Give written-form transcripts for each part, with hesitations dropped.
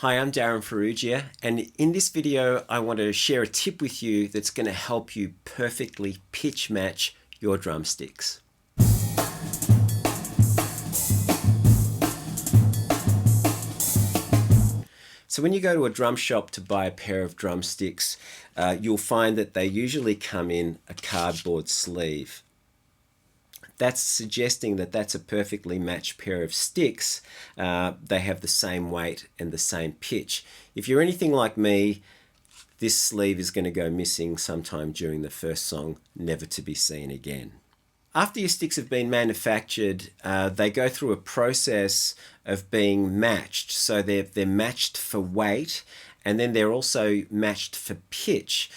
Hi, I'm Darryn Farrugia, and in this video I want to share a tip with you that's going to help you perfectly pitch match your drumsticks. So when you go to a drum shop to buy a pair of drumsticks, you'll find that they usually come in a cardboard sleeve. That's suggesting that that's a perfectly matched pair of sticks. They have the same weight and the same pitch. If you're anything like me, this sleeve is going to go missing sometime during the first song, never to be seen again. After your sticks have been manufactured, they go through a process of being matched. So they're matched for weight, and then they're also matched for pitch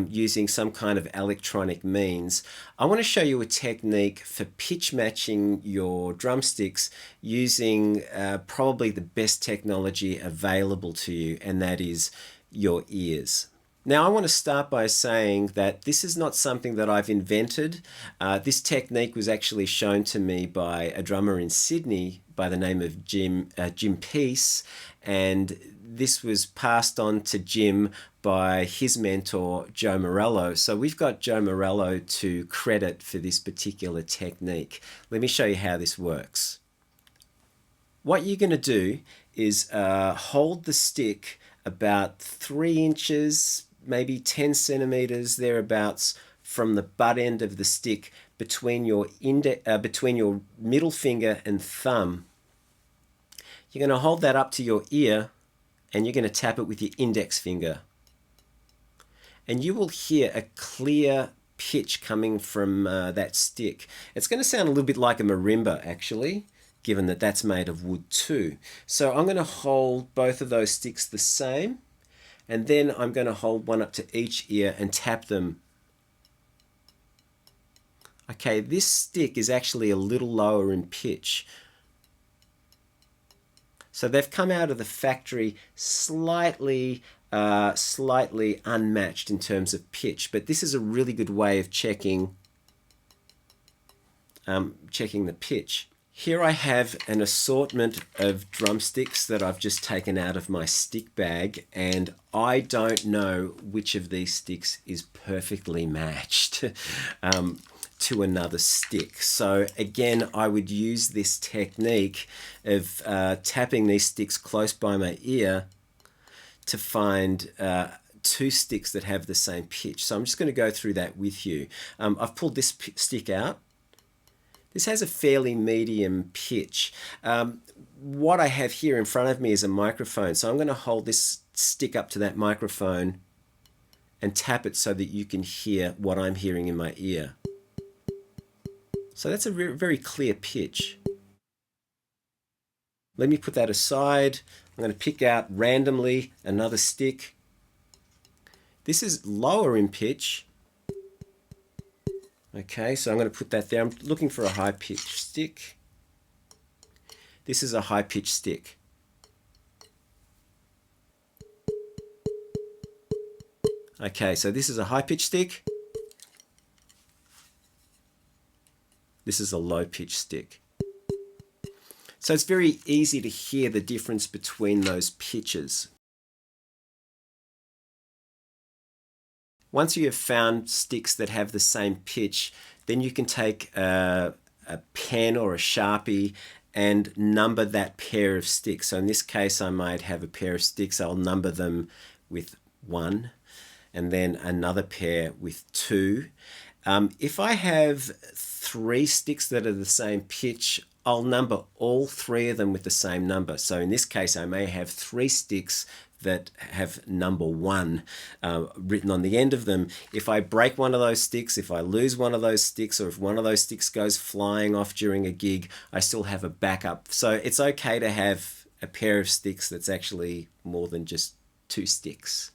using some kind of electronic means. I want to show you a technique for pitch matching your drumsticks using probably the best technology available to you, and that is your ears. Now, I want to start by saying that this is not something that I've invented. This technique was actually shown to me by a drummer in Sydney by the name of Jim Peace, and this was passed on to Jim by his mentor, Joe Morello. So we've got Joe Morello to credit for this particular technique. Let me show you how this works. What you're going to do is hold the stick about 3 inches, maybe 10 centimeters thereabouts from the butt end of the stick between your middle finger and thumb. You're going to hold that up to your ear and you're going to tap it with your index finger. And you will hear a clear pitch coming from that stick. It's going to sound a little bit like a marimba actually, given that that's made of wood too. So I'm going to hold both of those sticks the same, and then I'm going to hold one up to each ear and tap them. Okay, this stick is actually a little lower in pitch. So they've come out of the factory slightly unmatched in terms of pitch, but this is a really good way of checking the pitch. Here I have an assortment of drumsticks that I've just taken out of my stick bag, and I don't know which of these sticks is perfectly matched to another stick. So again, I would use this technique of tapping these sticks close by my ear to find 2 sticks that have the same pitch. So I'm just going to go through that with you. I've pulled this stick out. This has a fairly medium pitch. What I have here in front of me is a microphone. So I'm going to hold this stick up to that microphone and tap it so that you can hear what I'm hearing in my ear. So that's a very clear pitch. Let me put that aside. I'm going to pick out randomly another stick. This is lower in pitch. Okay, so I'm going to put that there. I'm looking for a high-pitched stick. This is a high-pitched stick. Okay, so this is a high-pitched stick. This is a low-pitched stick. So it's very easy to hear the difference between those pitches. Once you have found sticks that have the same pitch, then you can take a pen or a Sharpie and number that pair of sticks. So in this case, I might have a pair of sticks. I'll number them with 1, and then another pair with 2. If I have 3 sticks that are the same pitch, I'll number all 3 of them with the same number. So in this case, I may have 3 sticks that have number 1 written on the end of them. If I break one of those sticks, if I lose one of those sticks, or if one of those sticks goes flying off during a gig, I still have a backup. So it's okay to have a pair of sticks that's actually more than just 2 sticks.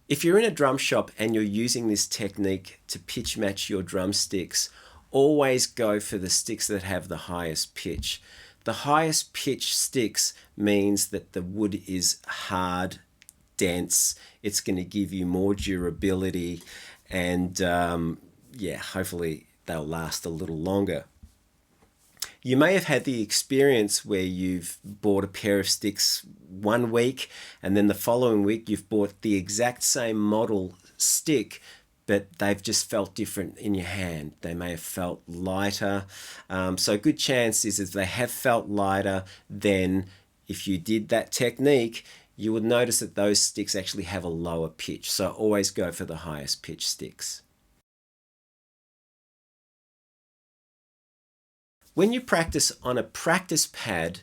If you're in a drum shop and you're using this technique to pitch match your drumsticks, always go for the sticks that have the highest pitch. The highest pitch sticks means that the wood is hard, dense. It's going to give you more durability, and yeah, hopefully they'll last a little longer. You may have had the experience where you've bought a pair of sticks one week and then the following week you've bought the exact same model stick, but they've just felt different in your hand. They may have felt lighter. So a good chance is if they have felt lighter, then if you did that technique, you would notice that those sticks actually have a lower pitch. So always go for the highest pitch sticks. When you practice on a practice pad,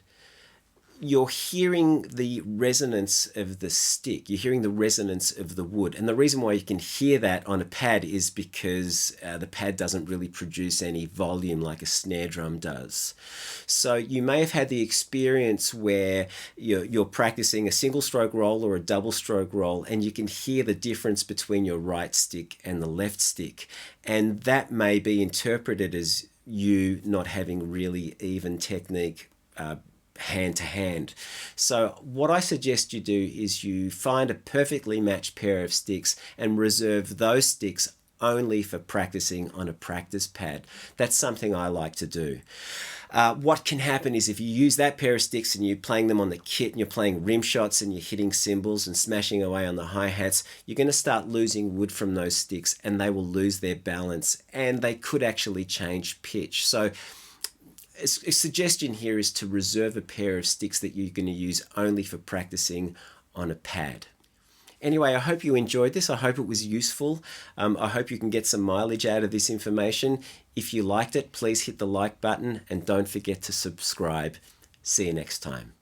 you're hearing the resonance of the stick. You're hearing the resonance of the wood. And the reason why you can hear that on a pad is because the pad doesn't really produce any volume like a snare drum does. So you may have had the experience where you're practicing a single stroke roll or a double stroke roll, and you can hear the difference between your right stick and the left stick. And that may be interpreted as you not having really even technique hand to hand. So what I suggest you do is you find a perfectly matched pair of sticks and reserve those sticks only for practicing on a practice pad. That's something I like to do. What can happen is if you use that pair of sticks and you're playing them on the kit and you're playing rim shots and you're hitting cymbals and smashing away on the hi-hats, you're going to start losing wood from those sticks and they will lose their balance and they could actually change pitch. So a suggestion here is to reserve a pair of sticks that you're going to use only for practicing on a pad. Anyway, I hope you enjoyed this. I hope it was useful. I hope you can get some mileage out of this information. If you liked it, please hit the like button and don't forget to subscribe. See you next time.